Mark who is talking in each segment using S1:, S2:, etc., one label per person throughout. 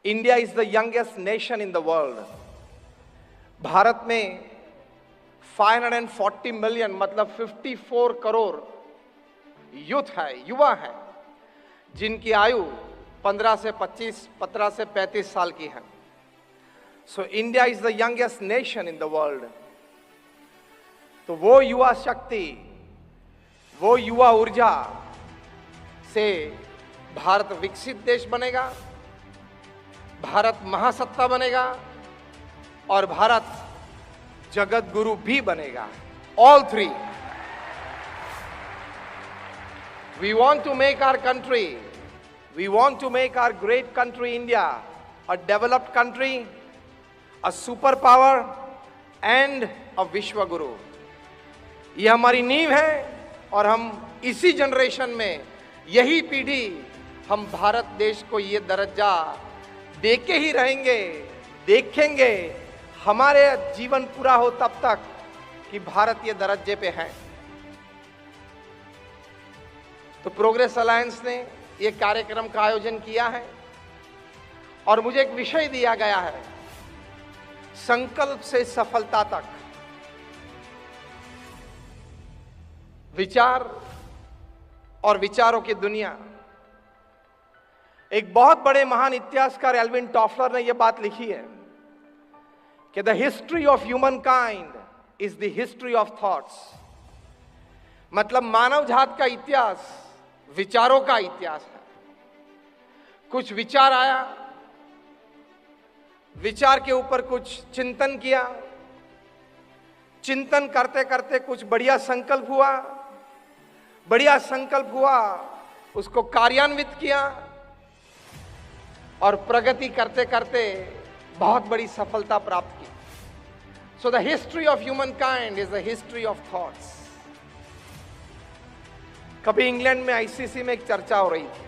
S1: India is the youngest nation in the world. Bharat में 540 million मतलब 54 crore youth है, युवा है, जिनकी आयु 15 से 25, 15 से 35 साल की है। So India is the youngest nation in the world. तो वो युवा शक्ति, वो युवा ऊर्जा से भारत विकसित देश बनेगा, भारत महासत्ता बनेगा और भारत जगत गुरु भी बनेगा। All three. We want to make our country, we want to make our great country India a developed country, a superpower and a Vishwa Guru। ये हमारी नींव है और हम इसी जनरेशन में, यही पीढ़ी, हम भारत देश को ये दर्जा देके ही रहेंगे, देखेंगे हमारे जीवन पूरा हो तब तक कि भारत ये दर्जे पे है। तो प्रोग्रेस अलायंस ने ये कार्यक्रम का आयोजन किया है और मुझे एक विषय दिया गया है, संकल्प से सफलता तक। विचार और विचारों की दुनिया। एक बहुत बड़े महान इतिहासकार एल्विन टॉफलर ने यह बात लिखी है कि the history of human kind is the history of thoughts. मतलब मानव जात का इतिहास विचारों का इतिहास है। कुछ विचार आया, विचार के ऊपर कुछ चिंतन किया, चिंतन करते करते कुछ बढ़िया संकल्प हुआ, बढ़िया संकल्प हुआ, उसको कार्यान्वित किया और प्रगति करते करते बहुत बड़ी सफलता प्राप्त की। So the history of human kind is the history of thoughts. कभी इंग्लैंड में आईसीसी में एक चर्चा हो रही थी।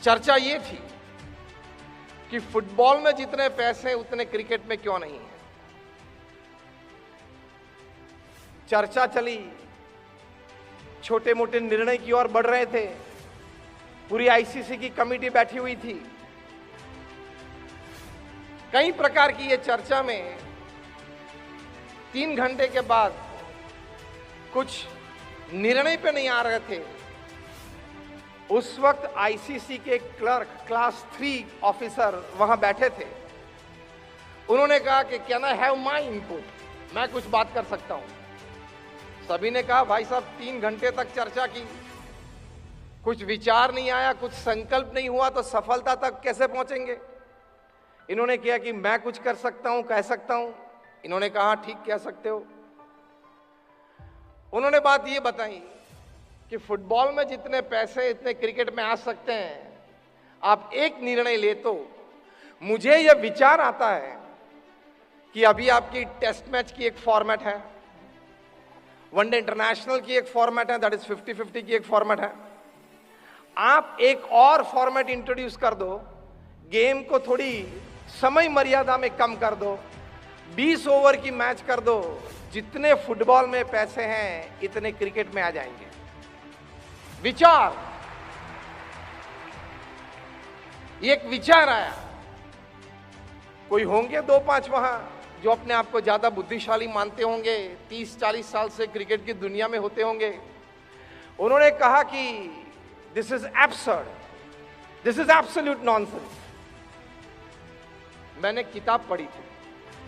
S1: चर्चा ये थी कि फुटबॉल में जितने पैसे उतने क्रिकेट में क्यों नहीं है। चर्चा चली, छोटे मोटे निर्णय की ओर बढ़ रहे थे। पूरी आईसीसी की कमेटी बैठी हुई थी। कई प्रकार की ये चर्चा में 3 घंटे के बाद कुछ निर्णय पे नहीं आ रहे थे। उस वक्त आईसीसी के क्लर्क, क्लास 3 ऑफिसर वहां बैठे थे। उन्होंने कहा कि can I have my input, मैं कुछ बात कर सकता हूं। सभी ने कहा भाई साहब 3 घंटे तक चर्चा की, कुछ विचार नहीं आया, कुछ संकल्प नहीं हुआ, तो सफलता तक कैसे पहुंचेंगे। इन्होंने किया कि मैं कुछ कर सकता हूं, कह सकता हूं। इन्होंने कहा ठीक, कह सकते हो। उन्होंने बात ये बताई कि फुटबॉल में जितने पैसे इतने क्रिकेट में आ सकते हैं। आप एक निर्णय ले तो मुझे यह विचार आता है कि अभी आपकी टेस्ट मैच की एक फॉर्मेट है, वनडे इंटरनेशनल की एक फॉर्मेट है, दैट इज 50-50 की एक फॉर्मेट है। आप एक और फॉर्मेट इंट्रोड्यूस कर दो, गेम को थोड़ी समय मर्यादा में कम कर दो, 20 ओवर की मैच कर दो। जितने फुटबॉल में पैसे हैं इतने क्रिकेट में आ जाएंगे। विचार, एक विचार आया। कोई होंगे 2-5 वहां जो अपने आप को ज्यादा बुद्धिशाली मानते होंगे, 30-40 साल से क्रिकेट की दुनिया में होते होंगे। उन्होंने कहा कि this is absurd, this is absolute nonsense. मैंने किताब पढ़ी थी,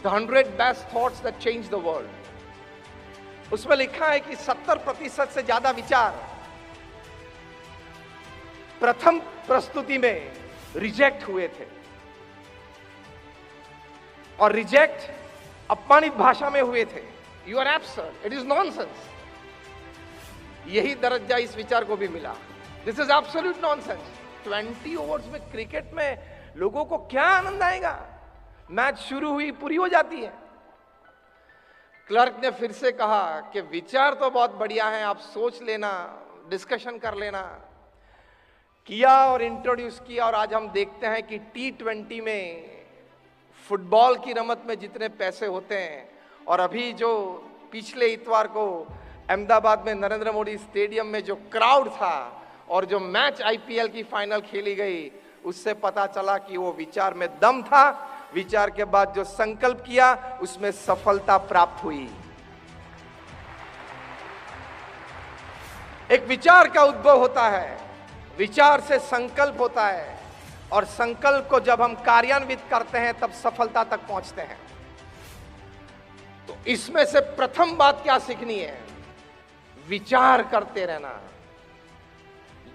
S1: the 100 best thoughts that change the world. उसमें लिखा है कि 70% से ज्यादा विचार प्रथम प्रस्तुति में रिजेक्ट हुए थे, और रिजेक्ट अपमानित भाषा में हुए थे। You are absurd, it is nonsense. यही दर्जा इस विचार को भी मिला, this is absolute nonsense. 20 overs में क्रिकेट में लोगों को क्या आनंद आएगा। मैच शुरू हुई, पूरी हो जाती है। क्लर्क ने फिर से कहा कि विचार तो बहुत बढ़िया है, आप सोच लेना, डिस्कशन कर लेना। किया और इंट्रोड्यूस किया, और आज हम देखते हैं कि T20 में फुटबॉल की रमत में जितने पैसे होते हैं, और अभी जो पिछले इतवार को अहमदाबाद में नरेंद्र मोदी स्टेडियम में जो क्राउड था और जो मैच आईपीएल की फाइनल खेली गई, उससे पता चला कि वो विचार में दम था, विचार के बाद जो संकल्प किया उसमें सफलता प्राप्त हुई। एक विचार का उद्भव होता है, विचार से संकल्प होता है, और संकल्प को जब हम कार्यान्वित करते हैं तब सफलता तक पहुंचते हैं। तो इसमें से प्रथम बात क्या सीखनी है? विचार करते रहना।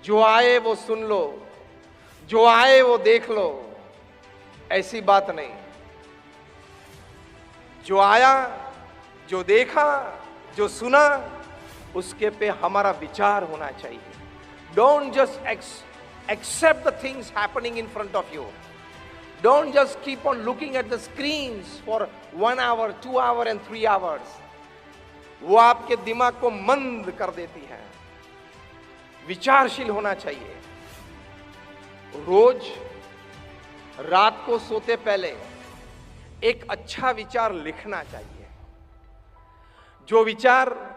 S1: जो आए वो सुन लो, जो आए वो देख लो, ऐसी बात नहीं। जो आया, जो देखा, जो सुना, उसके पे हमारा विचार होना चाहिए। Don't just accept the things happening in front of you. Don't just keep on looking at the screens for 1 hour, 2 hours and 3 hours. वो आपके दिमाग को मंद कर देती है। विचारशील होना चाहिए। रोज रात को सोते पहले एक अच्छा विचार लिखना चाहिए। जो विचार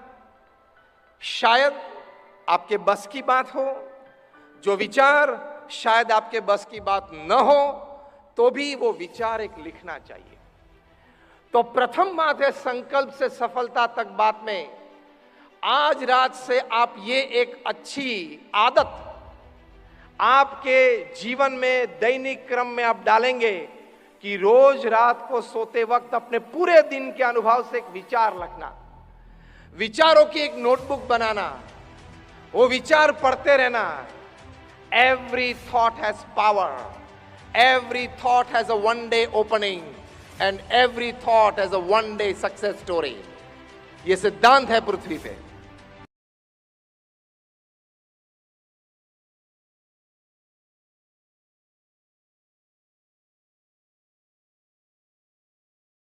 S1: शायद आपके बस की बात हो, जो विचार शायद आपके बस की बात न हो, तो भी वो विचार एक लिखना चाहिए। तो प्रथम बात है संकल्प से सफलता तक बात में, आज रात से आप ये एक अच्छी आदत आपके जीवन में दैनिक क्रम में आप डालेंगे कि रोज रात को सोते वक्त अपने पूरे दिन के अनुभव से एक विचार लिखना, विचारों की एक नोटबुक बनाना, वो विचार पढ़ते रहना। Every thought has power. Every thought has a one-day opening, and every thought has a one-day success story. ये सिद्धांत है पृथ्वी पे।